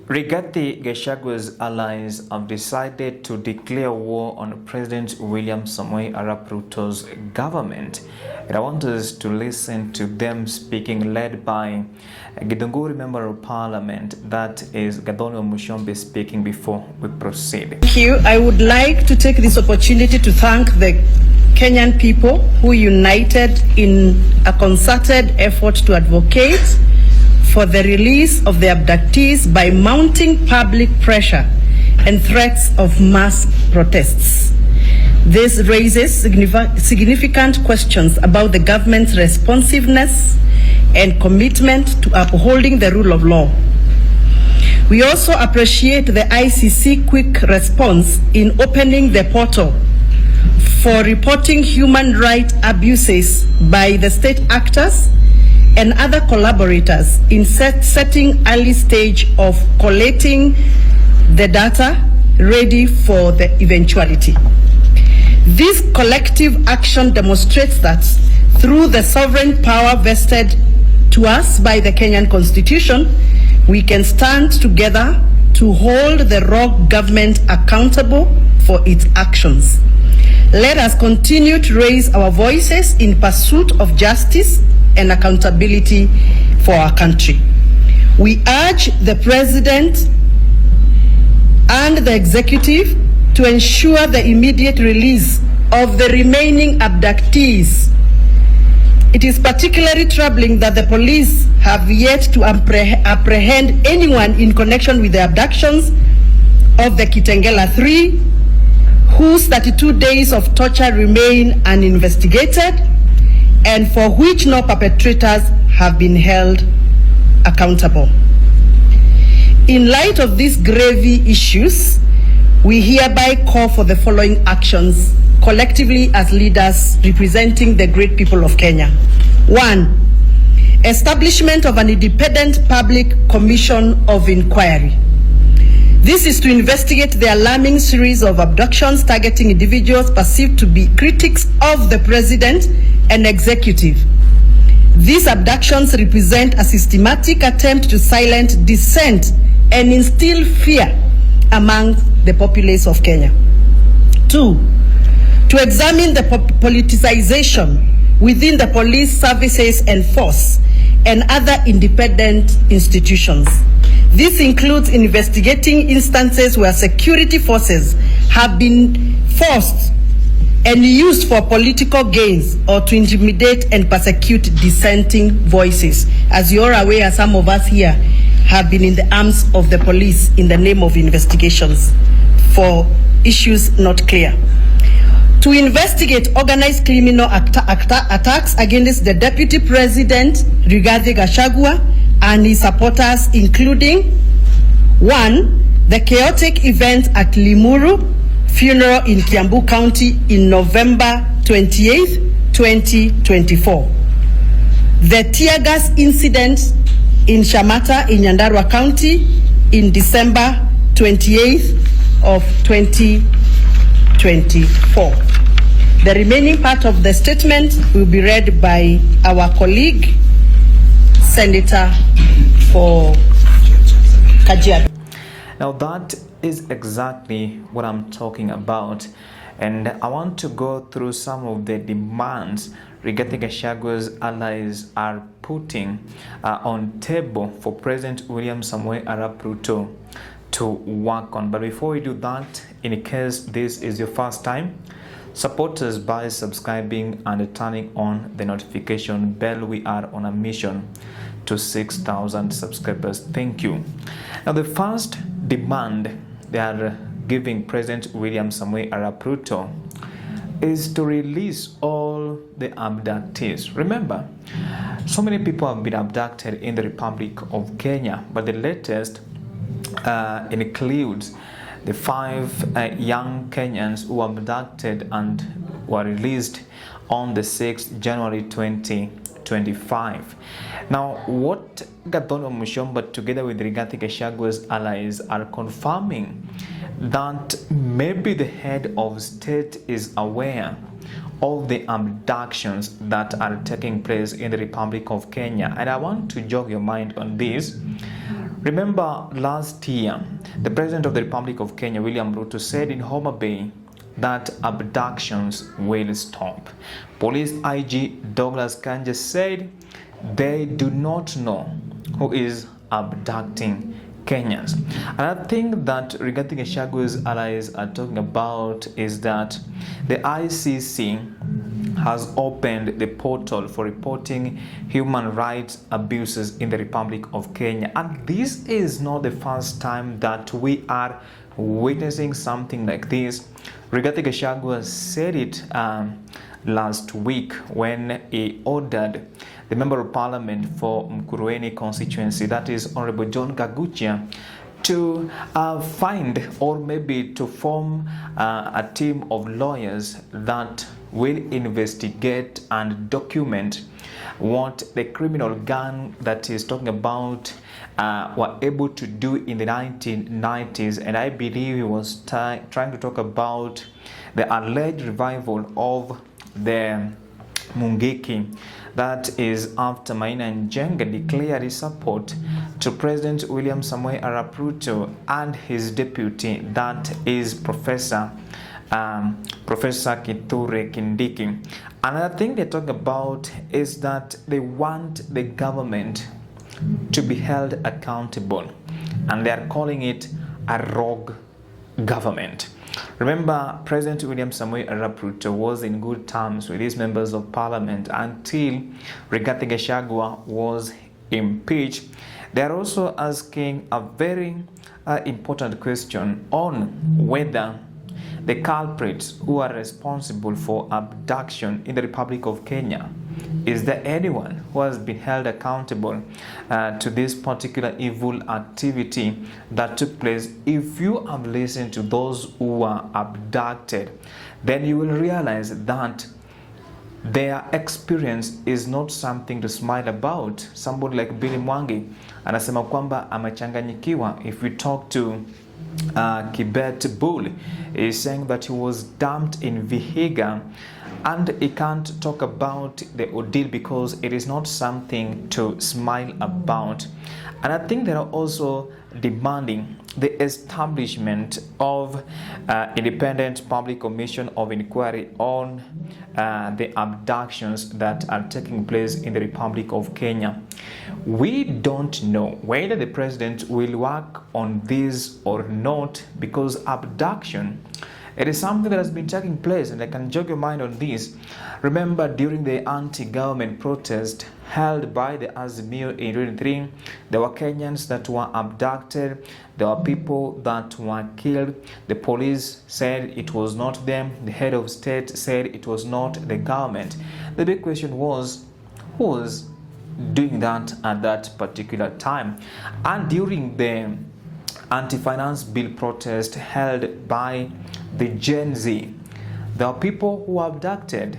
Rigathi Gachagua's allies have decided to declare war on President William Samoei Arap Ruto's government. And I want us to listen to them speaking, led by Githunguri Member of Parliament, that is Gathoni Mushombe, speaking before we proceed. Thank you. I would like to take this opportunity to thank the Kenyan people who united in a concerted effort to advocate for the release of the abductees by mounting public pressure and threats of mass protests. This raises significant questions about the government's responsiveness and commitment to upholding the rule of law. We also appreciate the ICC quick response in opening the portal for reporting human rights abuses by the state actors and other collaborators in setting early stage of collating the data ready for the eventuality. This collective action demonstrates that through the sovereign power vested to us by the Kenyan Constitution, we can stand together to hold the rogue government accountable for its actions. Let us continue to raise our voices in pursuit of justice and accountability for our country. We urge the President and the Executive to ensure the immediate release of the remaining abductees. It is particularly troubling that the police have yet to apprehend anyone in connection with the abductions of the Kitengela 3, whose 32 days of torture remain uninvestigated and for which no perpetrators have been held accountable. In light of these grave issues, we hereby call for the following actions collectively as leaders representing the great people of Kenya. 1. Establishment of an independent public commission of inquiry. This is to investigate the alarming series of abductions targeting individuals perceived to be critics of the president and executive. These abductions represent a systematic attempt to silence dissent and instill fear among the populace of Kenya. 2. To examine the politicization within the police services and force and other independent institutions. This includes investigating instances where security forces have been forced and used for political gains or to intimidate and persecute dissenting voices. As you are aware, some of us here have been in the arms of the police in the name of investigations for issues not clear. To investigate organized criminal attacks against the Deputy President, Rigathi Gachagua, and his supporters, including 1. The chaotic event at Limuru funeral in Kiambu County in November 28, 2024. The tear gas incident in Shamata in Nyandarua County in December 28th of 2024. The remaining part of the statement will be read by our colleague, Senator for Kajiado. Now that is exactly what I'm talking about, and I want to go through some of the demands Rigathi Gachagua's allies are putting on table for President William Samoei Arap Ruto to work on. But before we do that, in case this is your first time, support us by subscribing and turning on the notification bell. We are on a mission to 6,000 subscribers. Thank you. Now, the first demand they are giving President William Samoei Arap Ruto is to release all the abductees. Remember, so many people have been abducted in the Republic of Kenya, but the latest includes the 5 young Kenyans who were abducted and were released on the 6th January 2025. Now, what Gathoni Mushombe together with Rigathi Gachagua's allies are confirming that maybe the head of state is aware of the abductions that are taking place in the Republic of Kenya. And I want to jog your mind on this. Remember last year, the President of the Republic of Kenya, William Ruto, said in Homa Bay that abductions will stop. Police IG Douglas Kanja said they do not know who is abducting Kenyans. Another thing that Rigathi Gachagua's allies are talking about is that the ICC has opened the portal for reporting human rights abuses in the Republic of Kenya. And this is not the first time that we are witnessing something like this. Rigathi Gachagua said it last week when he ordered the Member of Parliament for Mkurueni constituency, that is Honorable John Gaguchia, to find or maybe to form a team of lawyers that will investigate and document what the criminal gang that he's talking about were able to do in the 1990s. And I believe he was trying to talk about the alleged revival of the Mungiki. That is after Maina Njenga declared his support to President William Samoei Arap Ruto and his deputy, that is Professor Kithure Kindiki. Another thing they talk about is that they want the government to be held accountable, and they are calling it a rogue government. Remember, President William Samoei Arap Ruto was in good terms with his members of parliament until Rigathi Gachagua was impeached. They are also asking a very important question on whether the culprits who are responsible for abduction in the Republic of Kenya, is there anyone who has been held accountable to this particular evil activity that took place? If you have listened to those who were abducted, then you will realize that their experience is not something to smile about. Somebody like Billy Mwangi anasema kwamba amechanganyikiwa. If we talk to Kibet Bull, is saying that he was dumped in Vihiga and he can't talk about the ordeal because it is not something to smile about. And I think they are also demanding the establishment of independent public commission of inquiry on the abductions that are taking place in the Republic of Kenya. We don't know whether the president will work on this or not, because abduction, it is something that has been taking place, and I can jog your mind on this. Remember, during the anti-government protest held by the Azimio in 2023, there were Kenyans that were abducted, there were people that were killed. The police said it was not them, the head of state said it was not the government. The big question was, who was doing that at that particular time? And during the anti-finance bill protest held by the Gen Z, there are people who were abducted.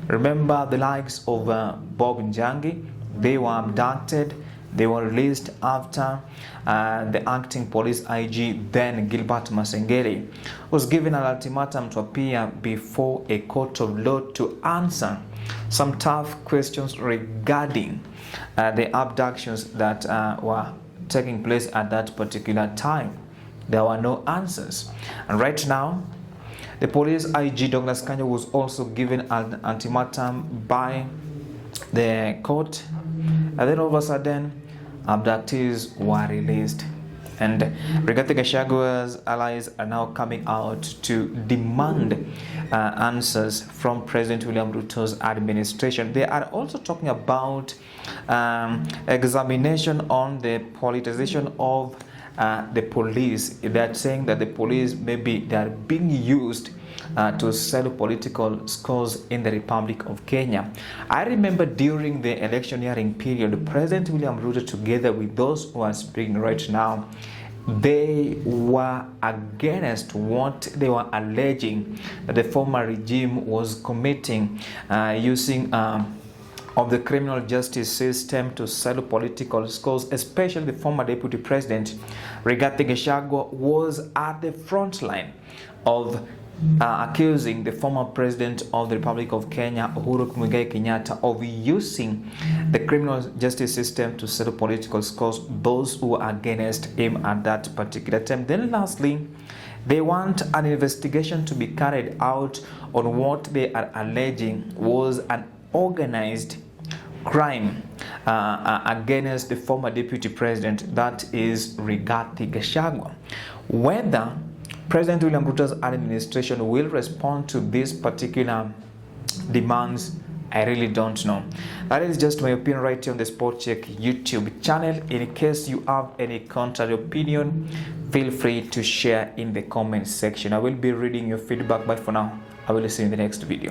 Remember the likes of Bob Njangi, they were abducted. They were released after the acting police IG, then Gilbert Masengeli, was given an ultimatum to appear before a court of law to answer some tough questions regarding the abductions that were taking place at that particular time. There were no answers. And right now, the police IG Douglas Kanja was also given an ultimatum by the court, and then all of a sudden abductees were released. And Rigathi Gachagua's allies are now coming out to demand answers from President William Ruto's administration. They are also talking about examination on the politicization of the police. They're saying that the police, maybe they are being used to sell political scores in the Republic of Kenya. I remember during the electioneering period, President William Ruto, together with those who are speaking right now, they were against what they were alleging that the former regime was committing, using of the criminal justice system to sell political scores. Especially the former deputy president Rigathi Gachagua was at the front line of accusing the former president of the Republic of Kenya, Uhuru Muigai Kenyatta, of using the criminal justice system to settle political scores, those who are against him at that particular time. Then lastly, they want an investigation to be carried out on what they are alleging was an organized crime against the former deputy president, that is Rigathi Gachagua. Whether President William Ruto's administration will respond to these particular demands, I really don't know. That is just my opinion right here on the Sport Check YouTube channel. In case you have any contrary opinion, feel free to share in the comment section. I will be reading your feedback, but for now, I will see you in the next video.